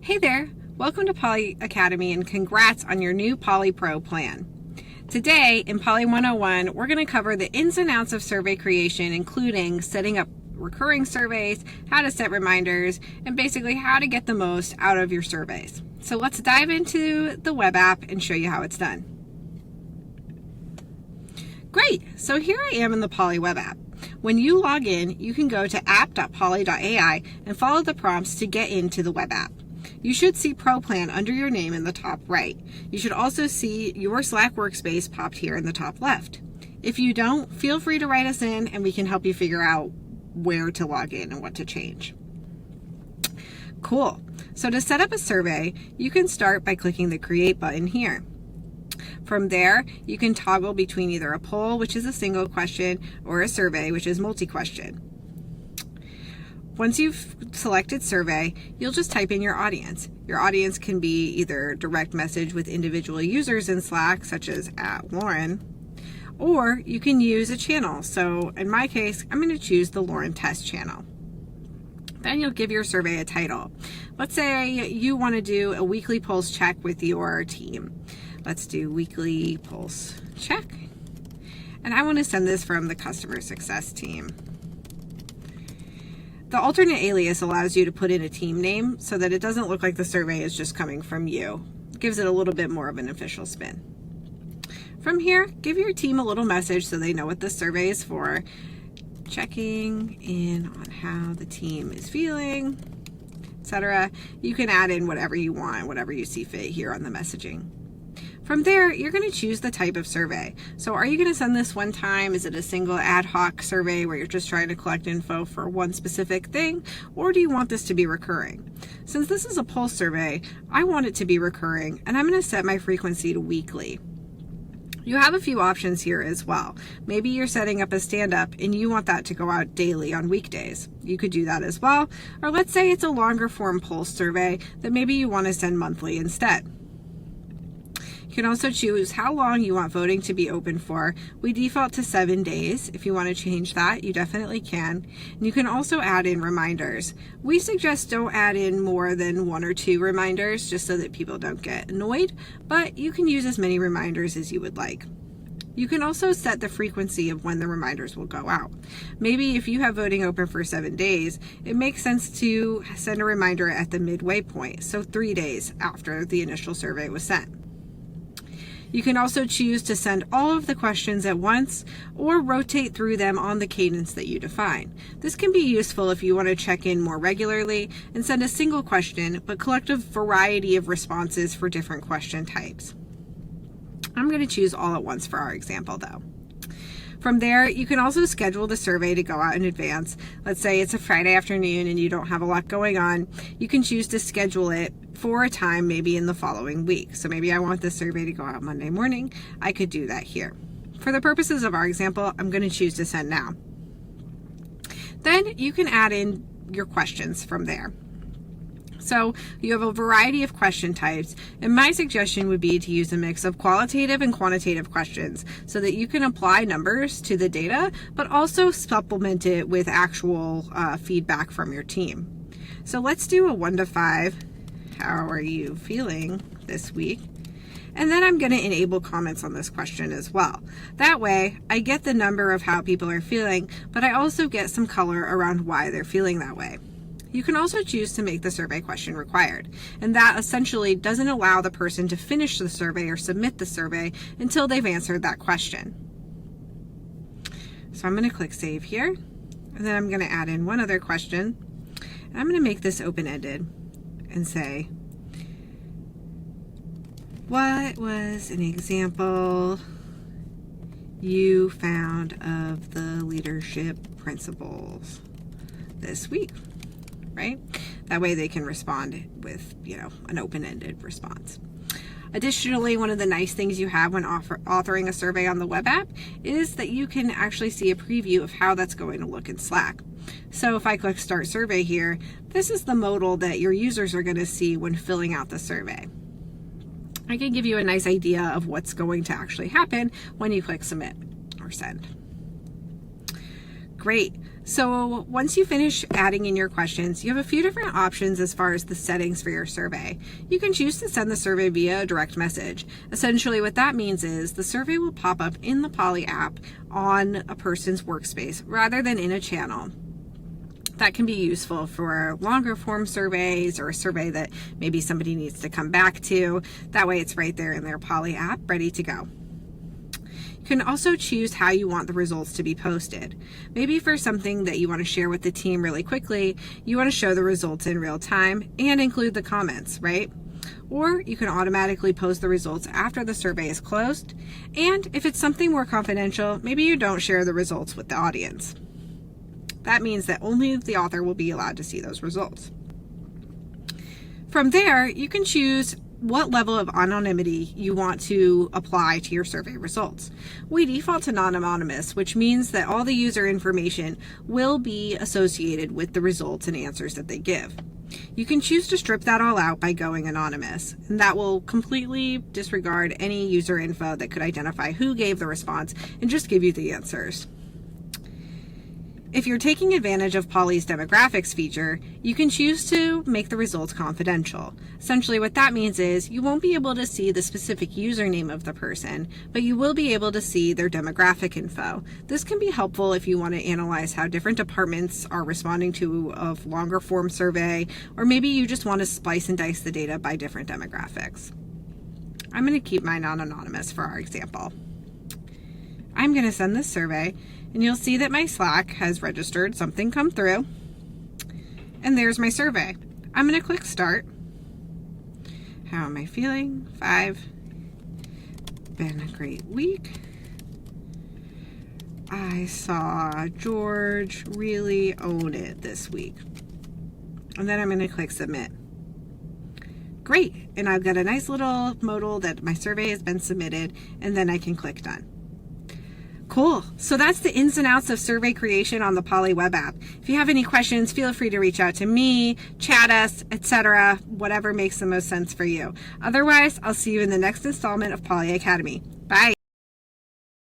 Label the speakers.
Speaker 1: Hey there, welcome to Poly Academy and congrats on your new Poly Pro plan. Today in Poly 101, we're going to cover the ins and outs of survey creation, including setting up recurring surveys, how to set reminders, and basically how to get the most out of your surveys. So let's dive into the web app and show you how it's done. Great, so here I am in the Poly web app. When you log in, you can go to app.poly.ai and follow the prompts to get into the web app. You should see Pro Plan under your name in the top right. You should also see your Slack workspace popped here in the top left. If you don't, feel free to write us in and we can help you figure out where to log in and what to change. Cool. So to set up a survey, you can start by clicking the Create button here. From there, you can toggle between either a poll, which is a single question, or a survey, which is multi-question. Once you've selected survey, you'll just type in your audience. Your audience can be either direct message with individual users in Slack, such as @Lauren, or you can use a channel. So in my case, I'm going to choose the Lauren Test channel. Then you'll give your survey a title. Let's say you want to do a weekly pulse check with your team. Let's do weekly pulse check. And I want to send this from the customer success team. The alternate alias allows you to put in a team name so that it doesn't look like the survey is just coming from you. It gives it a little bit more of an official spin. From here, give your team a little message so they know what this survey is for. Checking in on how the team is feeling, etc. You can add in whatever you want, whatever you see fit here on the messaging. From there, you're going to choose the type of survey. So are you going to send this one time? Is it a single ad hoc survey where you're just trying to collect info for one specific thing? Or do you want this to be recurring? Since this is a pulse survey, I want it to be recurring, and I'm going to set my frequency to weekly. You have a few options here as well. Maybe you're setting up a stand-up and you want that to go out daily on weekdays. You could do that as well. Or let's say it's a longer form pulse survey that maybe you want to send monthly instead. You can also choose how long you want voting to be open for. We default to 7 days. If you want to change that, you definitely can. And you can also add in reminders. We suggest don't add in more than 1 or 2 reminders just so that people don't get annoyed, but you can use as many reminders as you would like. You can also set the frequency of when the reminders will go out. Maybe if you have voting open for 7 days, it makes sense to send a reminder at the midway point, so 3 days after the initial survey was sent. You can also choose to send all of the questions at once or rotate through them on the cadence that you define. This can be useful if you want to check in more regularly and send a single question, but collect a variety of responses for different question types. I'm going to choose all at once for our example though. From there, you can also schedule the survey to go out in advance. Let's say it's a Friday afternoon and you don't have a lot going on. You can choose to schedule it for a time maybe in the following week. So maybe I want the survey to go out Monday morning. I could do that here. For the purposes of our example, I'm going to choose to send now. Then you can add in your questions from there. So you have a variety of question types, and my suggestion would be to use a mix of qualitative and quantitative questions so that you can apply numbers to the data, but also supplement it with actual feedback from your team. So let's do a 1 to 5. How are you feeling this week? And then I'm going to enable comments on this question as well. That way, I get the number of how people are feeling, but I also get some color around why they're feeling that way. You can also choose to make the survey question required, and that essentially doesn't allow the person to finish the survey or submit the survey until they've answered that question. So I'm going to click Save here, and then I'm going to add in one other question. And I'm going to make this open-ended and say, what was an example you found of the leadership principles this week? Right? That way they can respond with, an open-ended response. Additionally, one of the nice things you have when authoring a survey on the web app is that you can actually see a preview of how that's going to look in Slack. So if I click Start Survey here, this is the modal that your users are going to see when filling out the survey. I can give you a nice idea of what's going to actually happen when you click Submit or Send. Great. So once you finish adding in your questions, you have a few different options as far as the settings for your survey. You can choose to send the survey via a direct message. Essentially what that means is the survey will pop up in the Polly app on a person's workspace rather than in a channel. That can be useful for longer form surveys or a survey that maybe somebody needs to come back to. That way it's right there in their Polly app, ready to go. You can also choose how you want the results to be posted. Maybe for something that you want to share with the team really quickly, you want to show the results in real time and include the comments, right? Or you can automatically post the results after the survey is closed. And if it's something more confidential, maybe you don't share the results with the audience. That means that only the author will be allowed to see those results. From there, you can choose what level of anonymity you want to apply to your survey results. We default to non-anonymous, which means that all the user information will be associated with the results and answers that they give. You can choose to strip that all out by going anonymous, and that will completely disregard any user info that could identify who gave the response and just give you the answers. If you're taking advantage of Polly's demographics feature, you can choose to make the results confidential. Essentially what that means is you won't be able to see the specific username of the person, but you will be able to see their demographic info. This can be helpful if you want to analyze how different departments are responding to a longer form survey, or maybe you just want to splice and dice the data by different demographics. I'm going to keep mine on anonymous for our example. I'm going to send this survey, and you'll see that my Slack has registered something come through, and there's my survey. I'm going to click start. How am I feeling? 5. Been a great week. I saw George really own it this week. And then I'm going to click submit. Great, and I've got a nice little modal that my survey has been submitted, and then I can click done. Cool. So that's the ins and outs of survey creation on the Polly web app. If you have any questions, feel free to reach out to me, chat us, etc., whatever makes the most sense for you. Otherwise, I'll see you in the next installment of Polly Academy.